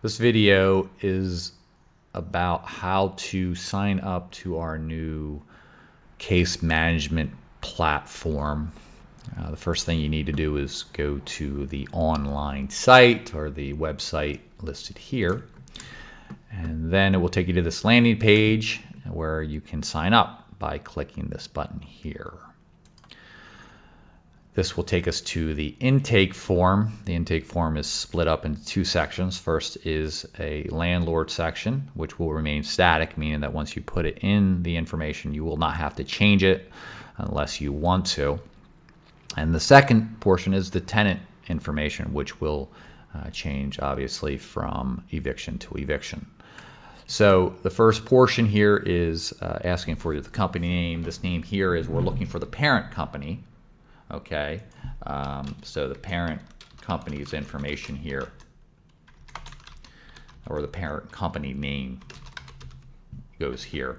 This video is about how to sign up to our new case management platform. The first thing you need to do is go to the online site or the website listed here, and then it will take you to this landing page where you can sign up by clicking this button here. This will take us to the intake form. The intake form is split up into two sections. First is a landlord section, which will remain static, meaning that once you put it in the information, you will not have to change it unless you want to. And the second portion is the tenant information, which will change obviously from eviction to eviction. So the first portion here is asking for the company name. This name here is we're looking for the parent company. Okay, so the parent company's information here, or the parent company name, goes here.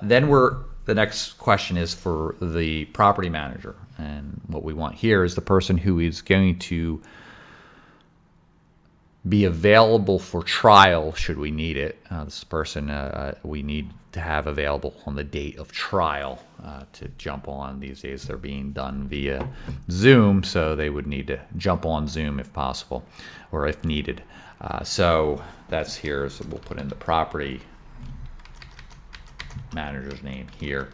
Then the next question is for the property manager, and what we want here is the person who is going to be available for trial should we need it. This person we need to have available on the date of trial to jump on. These days they're being done via Zoom, so they would need to jump on Zoom if possible or if needed. So that's here, so we'll put in the property manager's name here.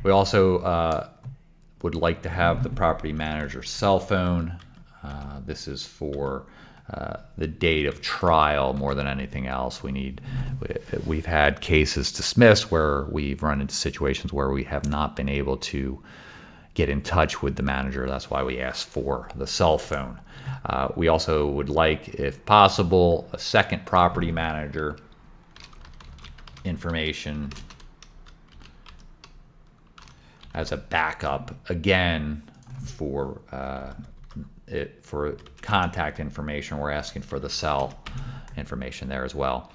We also would like to have the property manager's cell phone. This is for the date of trial more than anything else. We've had cases dismissed where we've run into situations where we have not been able to get in touch with the manager. That's why we asked for the cell phone. We also would like, if possible, a second property manager information as a backup, again, for contact information. We're asking for the cell information there as well.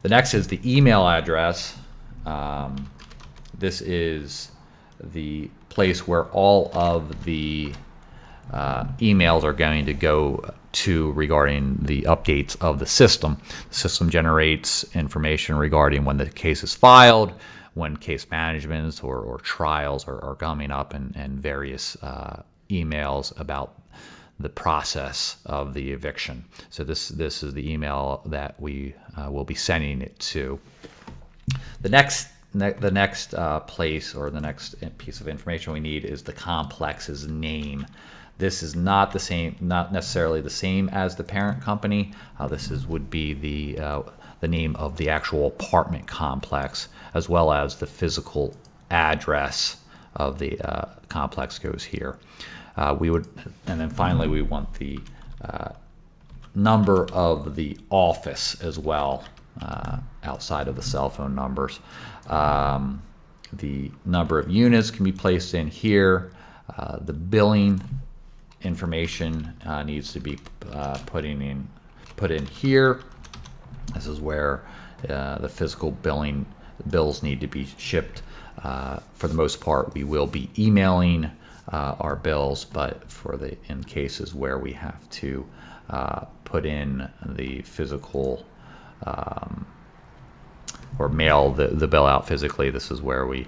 The next is the email address. This is the place where all of the emails are going to go to regarding the updates of the system. The system generates information regarding when the case is filed, when case managements or trials are coming up, and various emails about the process of the eviction. So this is the email that we will be sending it to. The next place, or the next piece of information we need, is the complex's name. This is not necessarily the same as the parent company. This would be the name of the actual apartment complex, as well as the physical address of the complex goes here. And then finally we want the number of the office as well, outside of the cell phone numbers. The number of units can be placed in here. The billing information needs to be put in here. This is where the physical bills need to be shipped. For the most part, we will be emailing our bills, but in cases where we have to put in the physical or mail the bill out physically, this is where we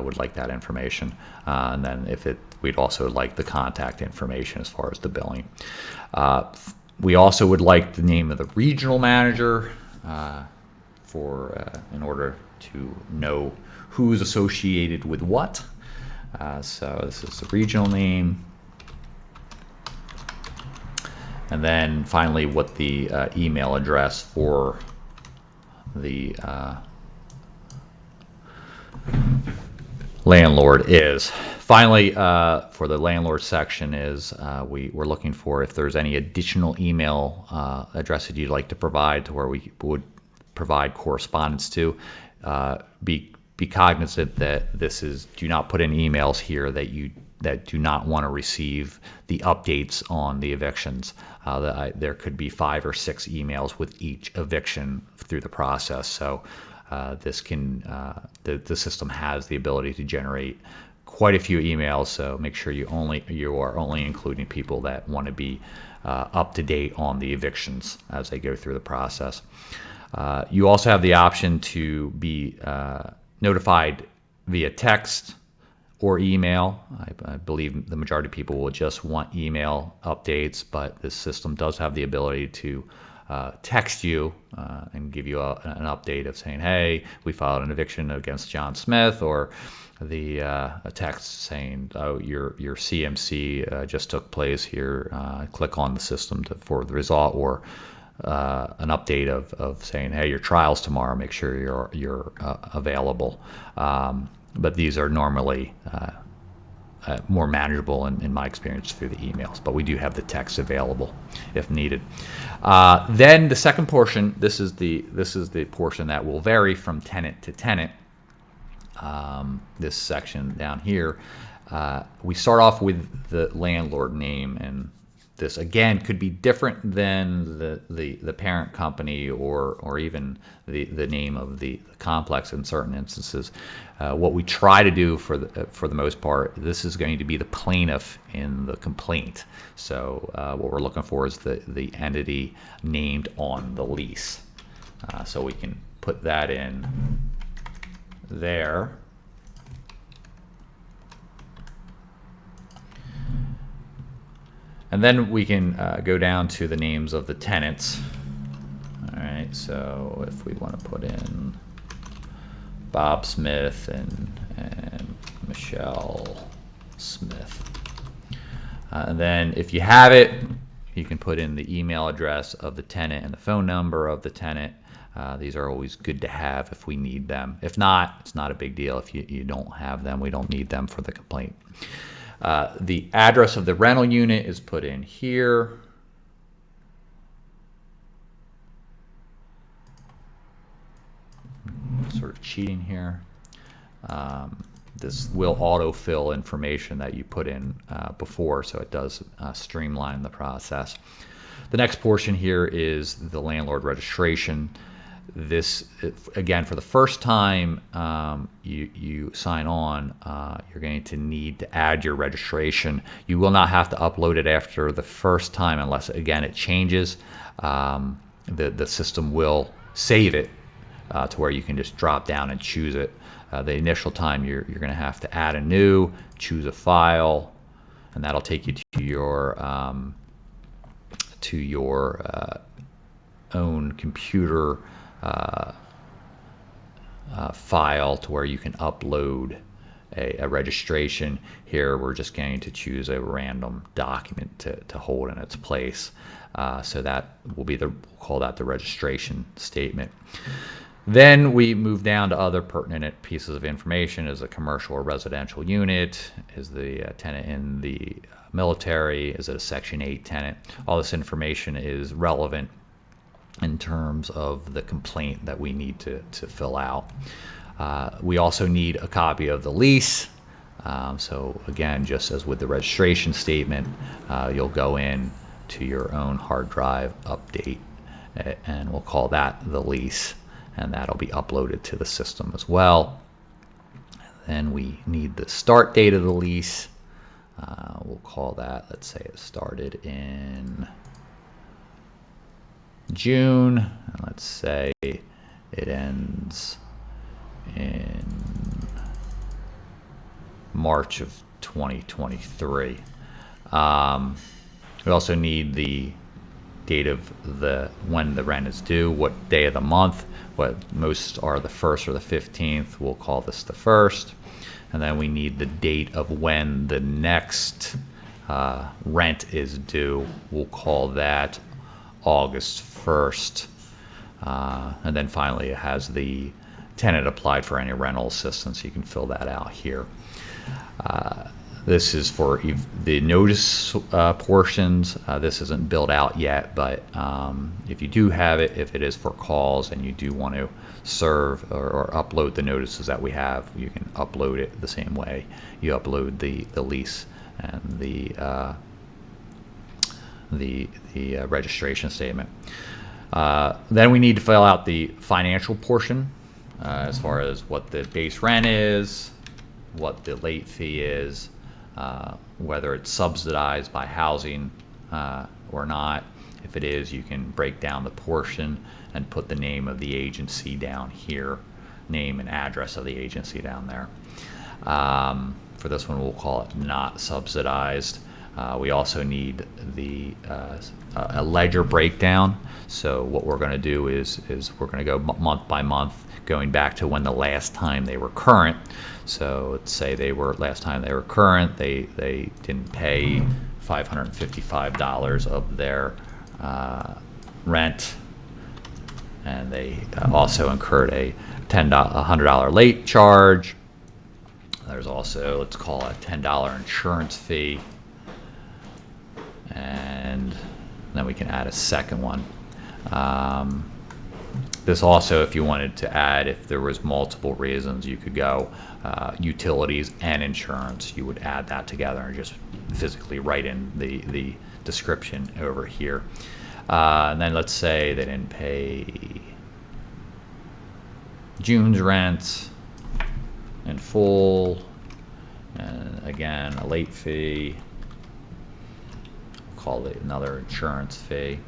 would like that information. And then we'd also like the contact information as far as the billing. We also would like the name of the regional manager in order to know who's associated with what. So this is the regional name. And then finally what the email address for the landlord is. Finally, for the landlord section is we're looking for if there's any additional email addresses you'd like to provide to where we would provide correspondence to. Be cognizant that do not put in emails here that do not want to receive the updates on the evictions. There could be 5 or 6 emails with each eviction through the process. So the system has the ability to generate quite a few emails, so make sure you are only including people that want to be up to date on the evictions as they go through the process. You also have the option to be notified via text or email. I believe the majority of people will just want email updates, but this system does have the ability to text you and give you an update of saying, hey, we filed an eviction against John Smith, or a text saying, oh, your CMC just took place here. Click on the system for the result, or an update of saying, hey, your trial's tomorrow. Make sure you're available. But these are normally more manageable in my experience through the emails, but we do have the text available if needed. Then the second portion, this is the portion that will vary from tenant to tenant. This section down here, we start off with the landlord name, and this again could be different than the parent company or even the name of the complex in certain instances. What we try to do for the most part, this is going to be the plaintiff in the complaint. So what we're looking for is the entity named on the lease. So we can put that in there. And then we can go down to the names of the tenants. All right, so if we want to put in Bob Smith and Michelle Smith. And then if you have it, you can put in the email address of the tenant and the phone number of the tenant. These are always good to have if we need them. If not, it's not a big deal. If you don't have them, we don't need them for the complaint. The address of the rental unit is put in here. Sort of cheating here. This will autofill information that you put in before, so it does streamline the process. The next portion here is the landlord registration. This, again, for the first time you sign on, you're going to need to add your registration. You will not have to upload it after the first time unless, again, it changes. The system will save it to where you can just drop down and choose it. The initial time you're going to have to add a new, choose a file, and that'll take you to your own computer file to where you can upload a registration. Here we're just going to choose a random document to hold in its place. So that will be we'll call that the registration statement. Then we move down to other pertinent pieces of information. Is a commercial or residential unit? Is the tenant in the military? Is it a Section 8 tenant? All this information is relevant in terms of the complaint that we need to fill out. We also need a copy of the lease. So again, just as with the registration statement, you'll go in to your own hard drive, update, and we'll call that the lease, and that'll be uploaded to the system as well. Then we need the start date of the lease. We'll call that, let's say it started in June, and let's say it ends in March of 2023. We also need the date of when the rent is due, what day of the month. What most are the 1st or the 15th. We'll call this the 1st. And then we need the date of when the next rent is due. We'll call that August 1st. And then finally it has the tenant applied for any rental assistance. You can fill that out here. This is for the notice portions. This isn't built out yet, but if you do have it, if it is for calls and you do want to serve or upload the notices that we have, you can upload it the same way you upload the lease and the registration statement. Then we need to fill out the financial portion as far as what the base rent is, what the late fee is, whether it's subsidized by housing or not. If it is, you can break down the portion and put the name of the agency down here, name and address of the agency down there. For this one, we'll call it not subsidized. We also need a ledger breakdown. So what we're going to do is we're going to go month by month, going back to when the last time they were current. So let's say last time they were current, they didn't pay $555 of their rent, and they also incurred a $100 late charge. There's also, let's call it a $10 insurance fee, and then we can add a second one. This also, if you wanted to add, if there was multiple reasons, you could go utilities and insurance. You would add that together and just physically write in the description over here. And then let's say they didn't pay June's rent in full, and again a late fee. We'll call it another insurance fee,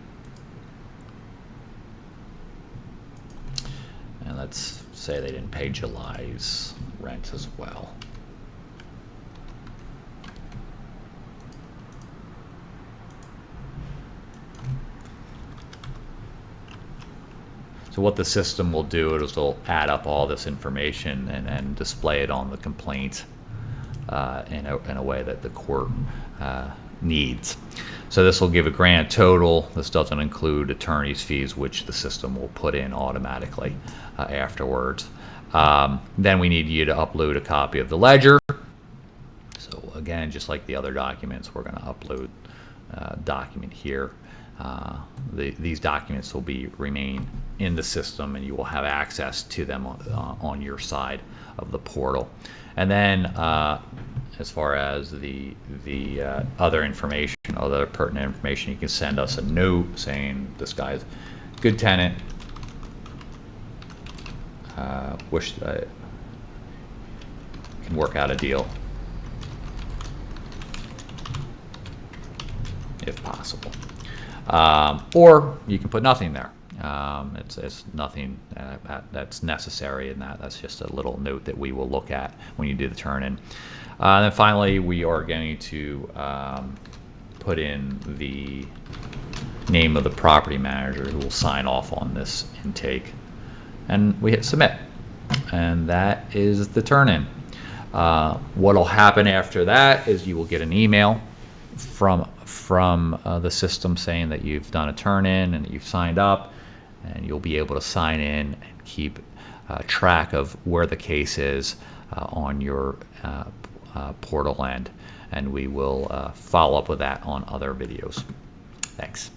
and let's say they didn't pay July's rent as well. So what the system will do is it'll add up all this information and display it on the complaint in a way that the court needs. So this will give a grand total. This doesn't include attorney's fees, which the system will put in automatically afterwards. Then we need you to upload a copy of the ledger. So again, just like the other documents, we're going to upload a document here. These documents will remain in the system, and you will have access to them on your side of the portal. And then as far as the other information, other pertinent information, you can send us a note saying this guy's a good tenant, wish that can work out a deal if possible. Or you can put nothing there. It's nothing that's necessary in that. That's just a little note that we will look at when you do the turn-in. And then finally, we are going to put in the name of the property manager who will sign off on this intake. And we hit submit. And that is the turn-in. What will happen after that is you will get an email from the system saying that you've done a turn-in and that you've signed up, and you'll be able to sign in and keep track of where the case is on your portal end, and we will follow up with that on other videos. Thanks.